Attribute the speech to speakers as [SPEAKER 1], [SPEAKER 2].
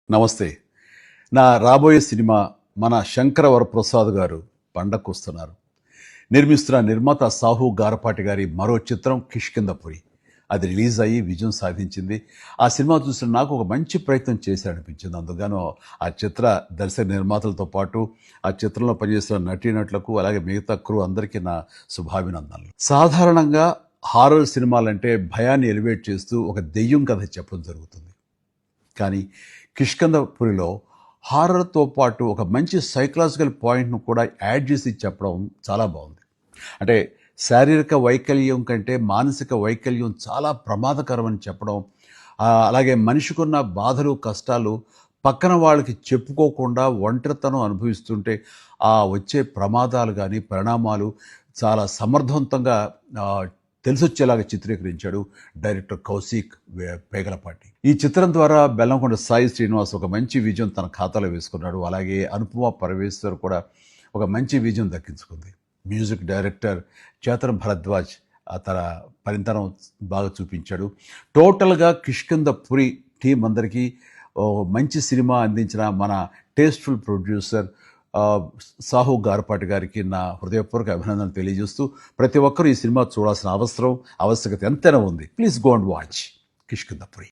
[SPEAKER 1] నమస్తే. నా రాబోయే సినిమా మన శంకర వరప్రసాద్ గారు పండక్కొస్తున్నారు. నిర్మిస్తున్న నిర్మాత సాహు గారపాటి గారి మరో చిత్రం 'కిష్కింధపురి'. అది రిలీజ్ అయ్యి విజయం సాధించింది. ఆ సినిమా చూసిన నాకు ఒక మంచి ప్రయత్నం చేశాడనిపించింది. అందుగాను ఆ చిత్ర దర్శక నిర్మాతలతో పాటు ఆ చిత్రంలో పనిచేస్తున్న నటీనటులకు అలాగే మిగతా క్రూ అందరికీ నా శుభాభినందనలు. సాధారణంగా హారర్ సినిమాలంటే భయాన్ని ఎలివేట్ చేస్తూ ఒక దెయ్యం కథ చెప్పడం జరుగుతుంది. కానీ 'కిష్కింధపురిలో' హారర్‌తో పాటు ఒక మంచి సైకలాజికల్ పాయింట్‌ను కూడా యాడ్ చేసి చెప్పడం చాలా బాగుంది. అంటే శారీరక వైకల్యం కంటే మానసిక వైకల్యం చాలా ప్రమాదకరమని చెప్పడం, అలాగే మనిషికున్న బాధలు, కష్టాలు పక్కన వాళ్ళకి చెప్పుకోకుండా ఒంటరితనం అనుభవిస్తుంటే వచ్చే ప్రమాదాలు కానీ, పరిణామాలు చాలా సమర్థవంతంగా తెలిసొచ్చేలాగా చిత్రీకరించాడు డైరెక్టర్ కౌశిక్ పేగలపాటి. ఈ చిత్రం ద్వారా బెల్లంకొండ సాయి శ్రీనివాస్ ఒక మంచి విజయం తన ఖాతాలో వేసుకున్నాడు. అలాగే అనుపమ పరమేశ్వర్ కూడా ఒక మంచి విజయం దక్కించుకుంది. మ్యూజిక్ డైరెక్టర్ చేతన్ భరద్వాజ్ తన పనితనం బాగా చూపించాడు. టోటల్గా 'కిష్కింధపురి' టీం అందరికీ మంచి సినిమా అందించిన మన టేస్ట్ఫుల్ ప్రొడ్యూసర్ సాహు గారపాటి గారికి నా హృదయపూర్వక అభినందనలు తెలియజేస్తూ, ప్రతి ఒక్కరూ ఈ సినిమా చూడాల్సిన ఆవశ్యకత ఎంతైనా ఉంది. Please go and watch 'Kishkindhapuri'.